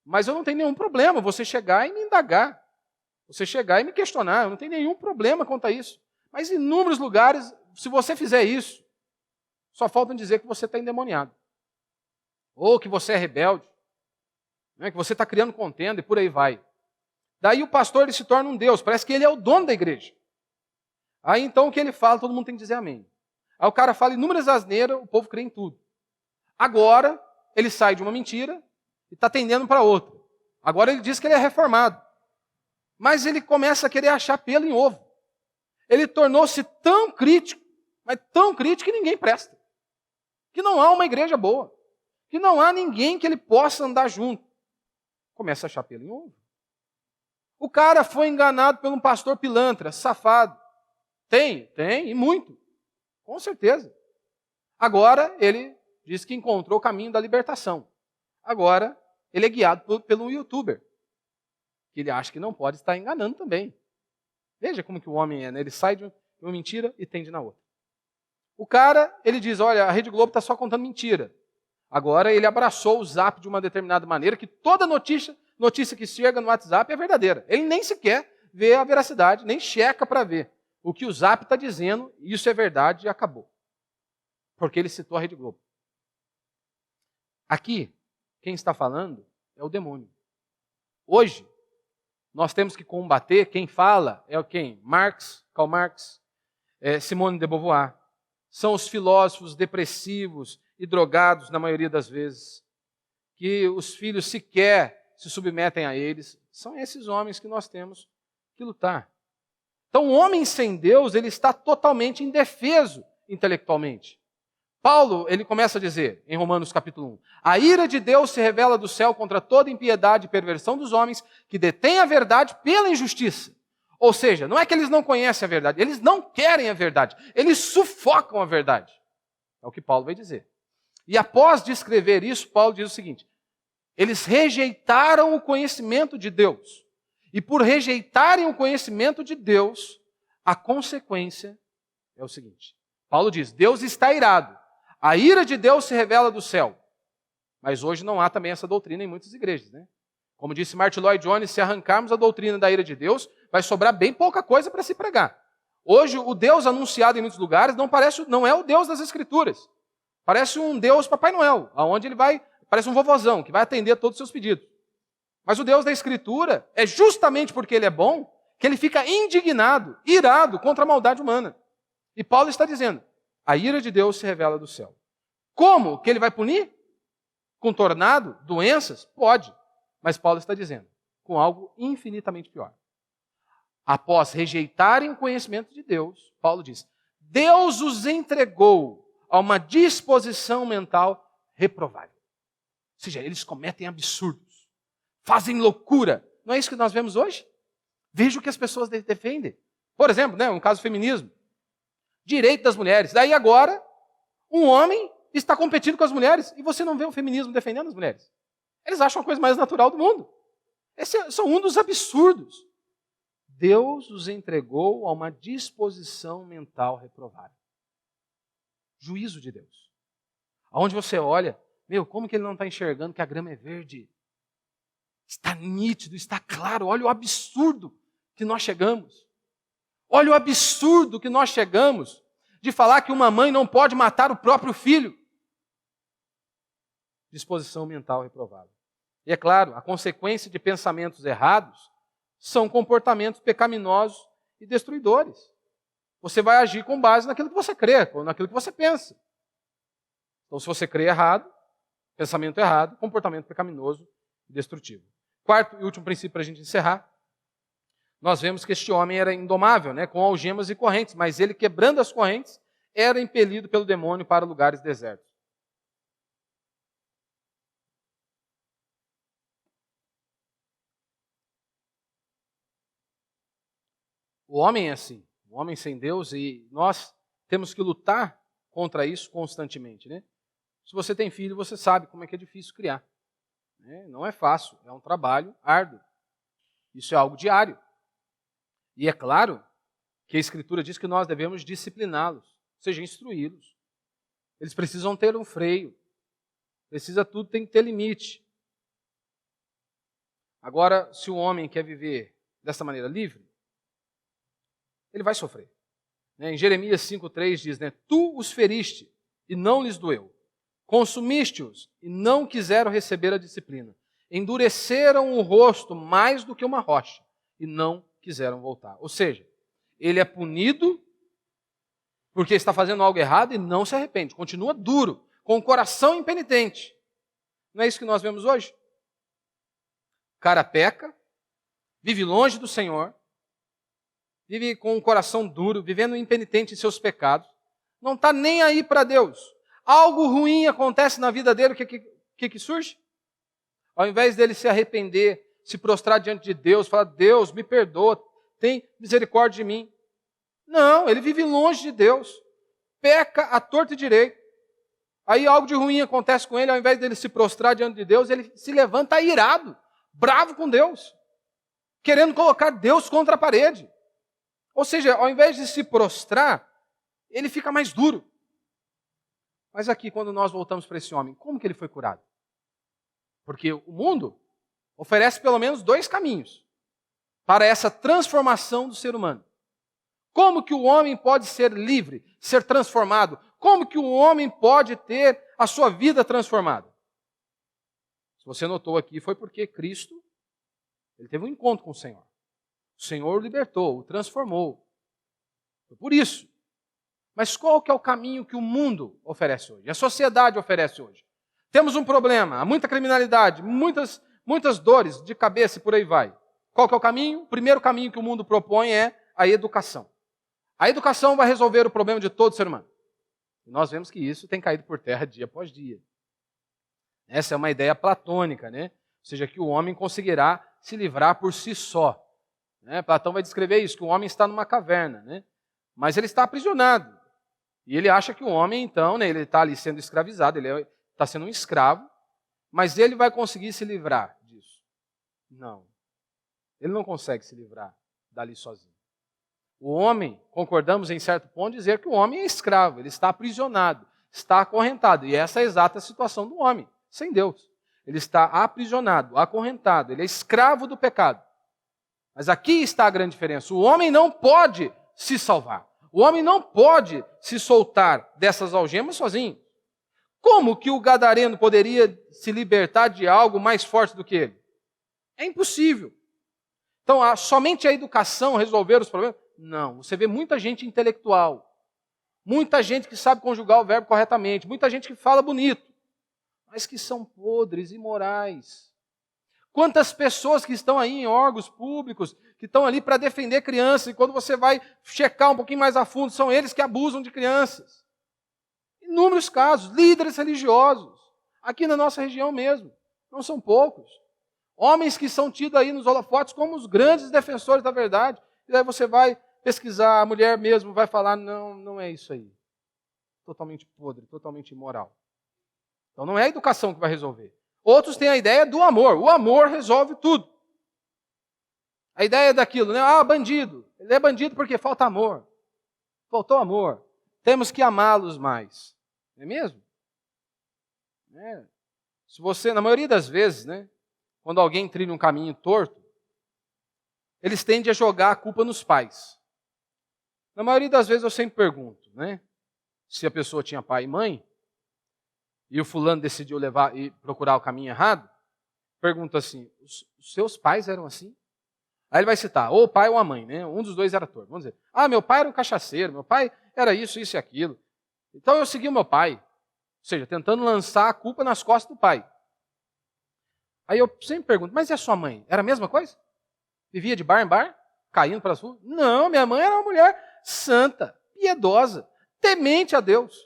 Mas eu não tenho nenhum problema você chegar e me indagar. Você chegar e me questionar. Eu não tenho nenhum problema quanto a isso. Mas em inúmeros lugares, se você fizer isso, só falta dizer que você está endemoniado. Ou que você é rebelde. Que você está criando contenda e por aí vai. Daí o pastor ele se torna um Deus. Parece que ele é o dono da igreja. Aí então o que ele fala, todo mundo tem que dizer amém. Aí o cara fala inúmeras asneiras, o povo crê em tudo. Agora, ele sai de uma mentira e está tendendo para outra. Agora ele diz que ele é reformado. Mas ele começa a querer achar pelo em ovo. Ele tornou-se tão crítico, mas tão crítico que ninguém presta. Que não há uma igreja boa. Que não há ninguém que ele possa andar junto. Começa a achar pelo em ovo. O cara foi enganado por um pastor pilantra, safado. Tem, e muito. Com certeza. Agora ele diz que encontrou o caminho da libertação. Agora ele é guiado pelo youtuber. Que ele acha que não pode estar enganando também. Veja como que o homem é, né? Ele sai de uma mentira e tende na outra. O cara, ele diz, olha, a Rede Globo está só contando mentira. Agora ele abraçou o Zap de uma determinada maneira que toda notícia que chega no WhatsApp é verdadeira. Ele nem sequer vê a veracidade, nem checa para ver. O que o Zap está dizendo, isso é verdade e acabou. Porque ele citou a Rede Globo. Aqui, quem está falando é o demônio. Hoje, nós temos que combater, quem fala é quem? Karl Marx, Simone de Beauvoir. São os filósofos depressivos e drogados, na maioria das vezes, que os filhos sequer se submetem a eles. São esses homens que nós temos que lutar. Então, o homem sem Deus, ele está totalmente indefeso intelectualmente. Paulo, ele começa a dizer, em Romanos capítulo 1, a ira de Deus se revela do céu contra toda impiedade e perversão dos homens que detêm a verdade pela injustiça. Ou seja, não é que eles não conhecem a verdade, eles não querem a verdade, eles sufocam a verdade. É o que Paulo vai dizer. E após descrever isso, Paulo diz o seguinte, eles rejeitaram o conhecimento de Deus. E por rejeitarem o conhecimento de Deus, a consequência é o seguinte. Paulo diz, Deus está irado. A ira de Deus se revela do céu. Mas hoje não há também essa doutrina em muitas igrejas, né? Como disse Martin Lloyd Jones, se arrancarmos a doutrina da ira de Deus, vai sobrar bem pouca coisa para se pregar. Hoje, o Deus anunciado em muitos lugares não é o Deus das Escrituras. Parece um Deus Papai Noel, aonde ele vai, parece um vovozão, que vai atender todos os seus pedidos. Mas o Deus da Escritura é justamente porque ele é bom, que ele fica indignado, irado contra a maldade humana. E Paulo está dizendo, a ira de Deus se revela do céu. Como que ele vai punir? Com tornado, doenças? Pode. Mas Paulo está dizendo, com algo infinitamente pior. Após rejeitarem o conhecimento de Deus, Paulo diz, Deus os entregou a uma disposição mental reprovável. Ou seja, eles cometem absurdos, fazem loucura. Não é isso que nós vemos hoje? Veja o que as pessoas defendem. Por exemplo, um caso do feminismo. Direito das mulheres. Daí agora, um homem está competindo com as mulheres e você não vê o feminismo defendendo as mulheres. Eles acham a coisa mais natural do mundo. Esse são um dos absurdos. Deus os entregou a uma disposição mental reprovável. Juízo de Deus. Aonde você olha, como que ele não está enxergando que a grama é verde? Está nítido, está claro. Olha o absurdo que nós chegamos. Olha o absurdo que nós chegamos de falar que uma mãe não pode matar o próprio filho. Disposição mental reprovável. E é claro, a consequência de pensamentos errados são comportamentos pecaminosos e destruidores. Você vai agir com base naquilo que você crê, ou naquilo que você pensa. Então, se você crê errado, pensamento errado, comportamento pecaminoso e destrutivo. Quarto e último princípio para a gente encerrar. Nós vemos que este homem era indomável, com algemas e correntes, mas ele, quebrando as correntes, era impelido pelo demônio para lugares desertos. O homem é assim, o homem sem Deus, e nós temos que lutar contra isso constantemente. Se você tem filho, você sabe como é que é difícil criar. Não é fácil, é um trabalho árduo. Isso é algo diário. E é claro que a Escritura diz que nós devemos discipliná-los, ou seja, instruí-los. Eles precisam ter um freio. Tudo tem que ter limite. Agora, se o homem quer viver dessa maneira livre, ele vai sofrer. Em Jeremias 5,3 diz, tu os feriste e não lhes doeu. Consumiste-os e não quiseram receber a disciplina. Endureceram o rosto mais do que uma rocha e não quiseram voltar. Ou seja, ele é punido porque está fazendo algo errado e não se arrepende. Continua duro, com o coração impenitente. Não é isso que nós vemos hoje? O cara peca, vive longe do Senhor, vive com um coração duro, vivendo impenitente em seus pecados, não está nem aí para Deus. Algo ruim acontece na vida dele, o que surge? Ao invés dele se arrepender, se prostrar diante de Deus, falar, Deus, me perdoa, tem misericórdia de mim. Não, ele vive longe de Deus, peca à torta e direito. Aí algo de ruim acontece com ele, ao invés dele se prostrar diante de Deus, ele se levanta irado, bravo com Deus, querendo colocar Deus contra a parede. Ou seja, ao invés de se prostrar, ele fica mais duro. Mas aqui, quando nós voltamos para esse homem, como que ele foi curado? Porque o mundo oferece pelo menos 2 caminhos para essa transformação do ser humano. Como que o homem pode ser livre, ser transformado? Como que o homem pode ter a sua vida transformada? Se você notou aqui, foi porque Cristo, ele teve um encontro com o Senhor. O Senhor o libertou, o transformou. Foi por isso. Mas qual que é o caminho que o mundo oferece hoje? A sociedade oferece hoje. Temos um problema, há muita criminalidade, muitas dores de cabeça e por aí vai. Qual que é o caminho? O primeiro caminho que o mundo propõe é a educação. A educação vai resolver o problema de todo ser humano. E nós vemos que isso tem caído por terra dia após dia. Essa é uma ideia platônica, né? Ou seja, que o homem conseguirá se livrar por si só. Né? Platão vai descrever isso, que o homem está numa caverna, né? Mas ele está aprisionado. E ele acha que o homem, então, né, ele está ali sendo escravizado, ele está sendo um escravo, mas ele vai conseguir se livrar disso. Não. Ele não consegue se livrar dali sozinho. O homem, concordamos em certo ponto, dizer que o homem é escravo, ele está aprisionado, está acorrentado. E essa é a exata situação do homem, sem Deus. Ele está aprisionado, acorrentado, ele é escravo do pecado. Mas aqui está a grande diferença. O homem não pode se salvar. O homem não pode se soltar dessas algemas sozinho. Como que o gadareno poderia se libertar de algo mais forte do que ele? É impossível. Então, somente a educação resolver os problemas? Não. Você vê muita gente intelectual, muita gente que sabe conjugar o verbo corretamente, muita gente que fala bonito, mas que são podres, imorais. Quantas pessoas que estão aí em órgãos públicos, que estão ali para defender crianças, e quando você vai checar um pouquinho mais a fundo, são eles que abusam de crianças. Inúmeros casos, líderes religiosos, aqui na nossa região mesmo, não são poucos. Homens que são tidos aí nos holofotes como os grandes defensores da verdade. E aí você vai pesquisar, a mulher mesmo vai falar, não, não é isso aí. Totalmente podre, totalmente imoral. Então não é a educação que vai resolver. Outros têm a ideia do amor. O amor resolve tudo. A ideia é daquilo, né? Ah, bandido. Ele é bandido porque falta amor. Faltou amor. Temos que amá-los mais. Não é mesmo? É. Se você, na maioria das vezes, né? Quando alguém trilha um caminho torto, eles tendem a jogar a culpa nos pais. Na maioria das vezes eu sempre pergunto, né? Se a pessoa tinha pai e mãe, e o fulano decidiu levar e procurar o caminho errado, pergunta assim, os seus pais eram assim? Aí ele vai citar, ou o pai ou a mãe, né? Um dos dois era torto. Vamos dizer, meu pai era um cachaceiro, meu pai era isso, isso e aquilo. Então eu segui o meu pai. Ou seja, tentando lançar a culpa nas costas do pai. Aí eu sempre pergunto, mas e a sua mãe? Era a mesma coisa? Vivia de bar em bar? Caindo para as ruas? Não, minha mãe era uma mulher santa, piedosa, temente a Deus.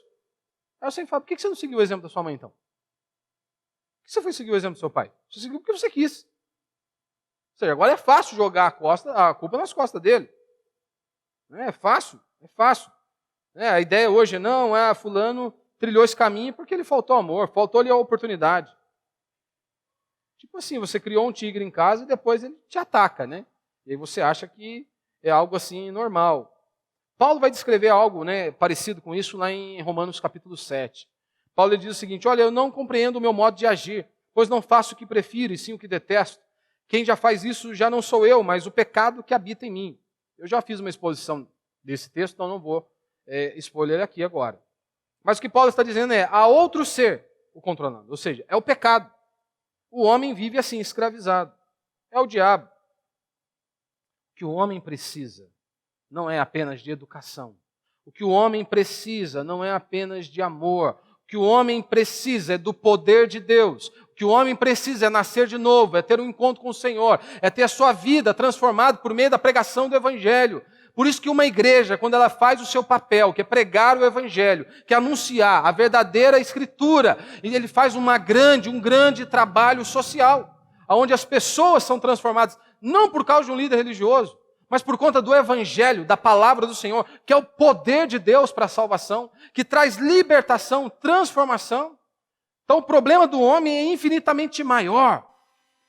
Aí eu sempre falo, por que você não seguiu o exemplo da sua mãe então? Por que você foi seguir o exemplo do seu pai? Você seguiu porque você quis. Ou seja, agora é fácil jogar a culpa nas costas dele. É fácil, é fácil. A ideia hoje não, fulano trilhou esse caminho porque ele faltou amor, faltou-lhe a oportunidade. Tipo assim, você criou um tigre em casa e depois ele te ataca, né? E aí você acha que é algo assim normal. Paulo vai descrever algo, né, parecido com isso lá em Romanos capítulo 7. Paulo diz o seguinte, olha, eu não compreendo o meu modo de agir, pois não faço o que prefiro e sim o que detesto. Quem já faz isso já não sou eu, mas o pecado que habita em mim. Eu já fiz uma exposição desse texto, então não vou expor ele aqui agora. Mas o que Paulo está dizendo é, há outro ser o controlando, ou seja, é o pecado. O homem vive assim, escravizado. É o diabo. O que o homem precisa não é apenas de educação. O que o homem precisa não é apenas de amor. O que o homem precisa é do poder de Deus. O que o homem precisa é nascer de novo, é ter um encontro com o Senhor, é ter a sua vida transformada por meio da pregação do Evangelho. Por isso que uma igreja, quando ela faz o seu papel, que é pregar o Evangelho, que é anunciar a verdadeira Escritura, e ele faz um grande trabalho social, onde as pessoas são transformadas, não por causa de um líder religioso, mas por conta do Evangelho, da palavra do Senhor, que é o poder de Deus para a salvação, que traz libertação, transformação. Então o problema do homem é infinitamente maior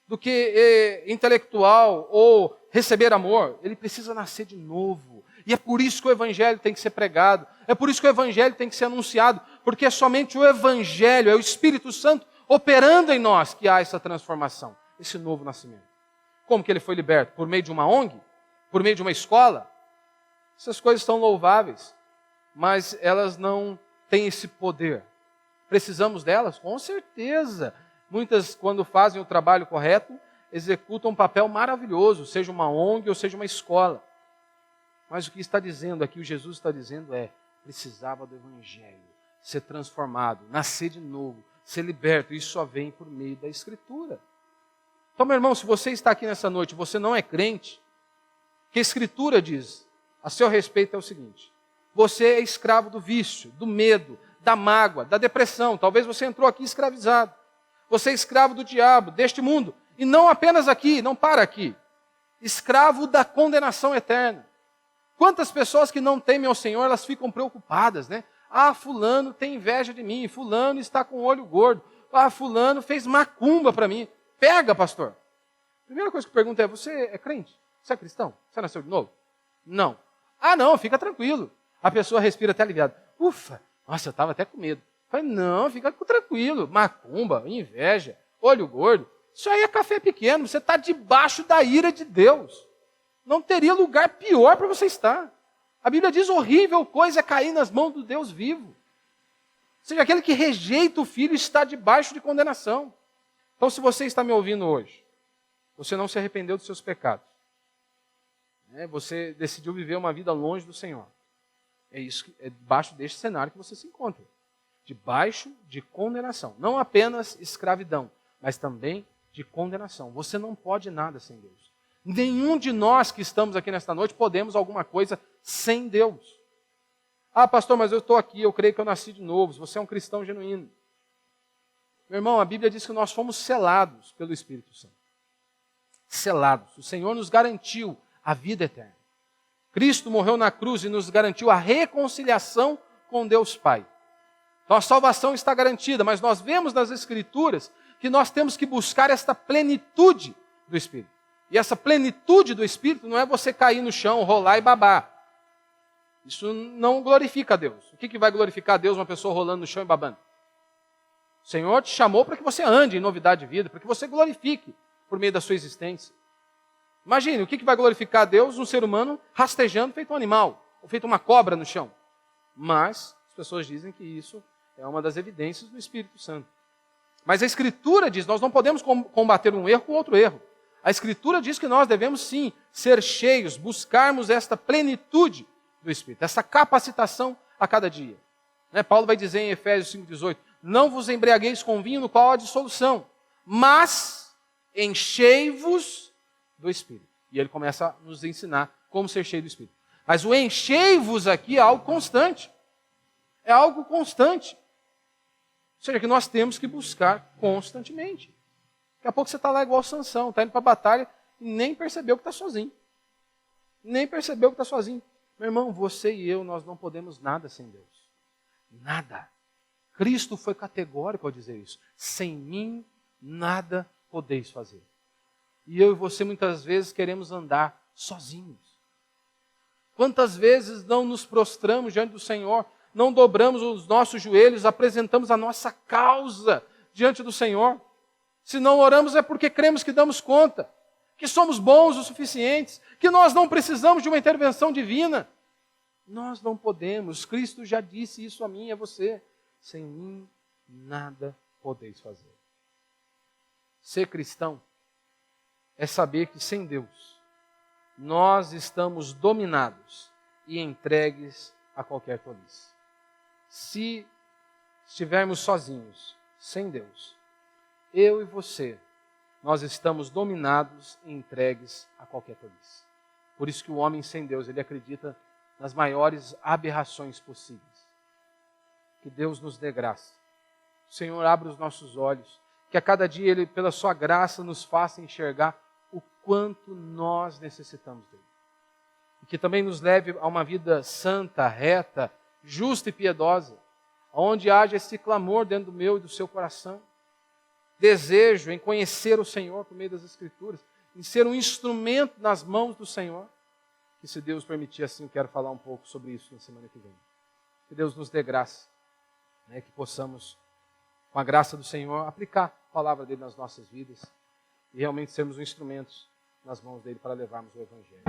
do que intelectual ou receber amor. Ele precisa nascer de novo. E é por isso que o Evangelho tem que ser pregado. É por isso que o Evangelho tem que ser anunciado. Porque é somente o Evangelho, é o Espírito Santo operando em nós que há essa transformação, esse novo nascimento. Como que ele foi liberto? Por meio de uma ONG? Por meio de uma escola? Essas coisas são louváveis, mas elas não têm esse poder. Precisamos delas? Com certeza. Muitas, quando fazem o trabalho correto, executam um papel maravilhoso, seja uma ONG ou seja uma escola. Mas o que está dizendo aqui, o Jesus está dizendo precisava do Evangelho, ser transformado, nascer de novo, ser liberto. Isso só vem por meio da Escritura. Então, meu irmão, se você está aqui nessa noite, você não é crente, o que a Escritura diz a seu respeito é o seguinte: Você é escravo do vício, do medo, da mágoa, da depressão. Talvez você entrou aqui escravizado. Você é escravo do diabo, deste mundo. E não apenas aqui, não para aqui. Escravo da condenação eterna. Quantas pessoas que não temem ao Senhor, elas ficam preocupadas, né? Ah, fulano tem inveja de mim, fulano está com o olho gordo. Ah, fulano fez macumba para mim. Pega, pastor. Primeira coisa que eu pergunto é, você é crente? Você é cristão? Você nasceu de novo? Não. Ah, não, fica tranquilo. A pessoa respira até aliviada. Ufa, nossa, eu estava até com medo. Falei, não, fica tranquilo. Macumba, inveja, olho gordo. Isso aí é café pequeno. Você está debaixo da ira de Deus. Não teria lugar pior para você estar. A Bíblia diz, horrível coisa é cair nas mãos do Deus vivo. Ou seja, aquele que rejeita o Filho está debaixo de condenação. Então, se você está me ouvindo hoje, você não se arrependeu dos seus pecados. Você decidiu viver uma vida longe do Senhor. É debaixo deste cenário que você se encontra. Debaixo de condenação. Não apenas escravidão, mas também de condenação. Você não pode nada sem Deus. Nenhum de nós que estamos aqui nesta noite podemos alguma coisa sem Deus. Ah, pastor, mas eu estou aqui, eu creio que eu nasci de novo. Você é um cristão genuíno. Meu irmão, a Bíblia diz que nós fomos selados pelo Espírito Santo. Selados. O Senhor nos garantiu a vida eterna. Cristo morreu na cruz e nos garantiu a reconciliação com Deus Pai. Então a salvação está garantida, mas nós vemos nas Escrituras que nós temos que buscar esta plenitude do Espírito. E essa plenitude do Espírito não é você cair no chão, rolar e babar. Isso não glorifica a Deus. O que vai glorificar a Deus uma pessoa rolando no chão e babando? O Senhor te chamou para que você ande em novidade de vida, para que você glorifique por meio da sua existência. Imagine, o que vai glorificar a Deus? Um ser humano rastejando feito um animal, ou feito uma cobra no chão. Mas as pessoas dizem que isso é uma das evidências do Espírito Santo. Mas a Escritura diz, nós não podemos combater um erro com outro erro. A Escritura diz que nós devemos sim ser cheios, buscarmos esta plenitude do Espírito, essa capacitação a cada dia. Paulo vai dizer em Efésios 5,18, não vos embriagueis com vinho no qual há dissolução, mas enchei-vos do Espírito. E ele começa a nos ensinar como ser cheio do Espírito. Mas o enchei-vos aqui é algo constante. É algo constante. Ou seja, que nós temos que buscar constantemente. Daqui a pouco você está lá igual Sansão, está indo para a batalha e nem percebeu que está sozinho. Nem percebeu que está sozinho. Meu irmão, você e eu, nós não podemos nada sem Deus. Nada. Cristo foi categórico ao dizer isso. Sem mim, nada podeis fazer. E eu e você muitas vezes queremos andar sozinhos. Quantas vezes não nos prostramos diante do Senhor, não dobramos os nossos joelhos, apresentamos a nossa causa diante do Senhor. Se não oramos é porque cremos que damos conta, que somos bons o suficientes, que nós não precisamos de uma intervenção divina. Nós não podemos. Cristo já disse isso a mim e a você. Sem mim, nada podeis fazer. Ser cristão é saber que sem Deus, nós estamos dominados e entregues a qualquer tolice. Se estivermos sozinhos, sem Deus, eu e você, nós estamos dominados e entregues a qualquer tolice. Por isso que o homem sem Deus, ele acredita nas maiores aberrações possíveis. Que Deus nos dê graça. O Senhor abra os nossos olhos, que a cada dia Ele, pela sua graça, nos faça enxergar o quanto nós necessitamos dEle. E que também nos leve a uma vida santa, reta, justa e piedosa, onde haja esse clamor dentro do meu e do seu coração. Desejo em conhecer o Senhor por meio das Escrituras, em ser um instrumento nas mãos do Senhor. E se Deus permitir assim, eu quero falar um pouco sobre isso na semana que vem. Que Deus nos dê graça, que possamos, com a graça do Senhor, aplicar a palavra dEle nas nossas vidas e realmente sermos instrumentos nas mãos dEle para levarmos o Evangelho.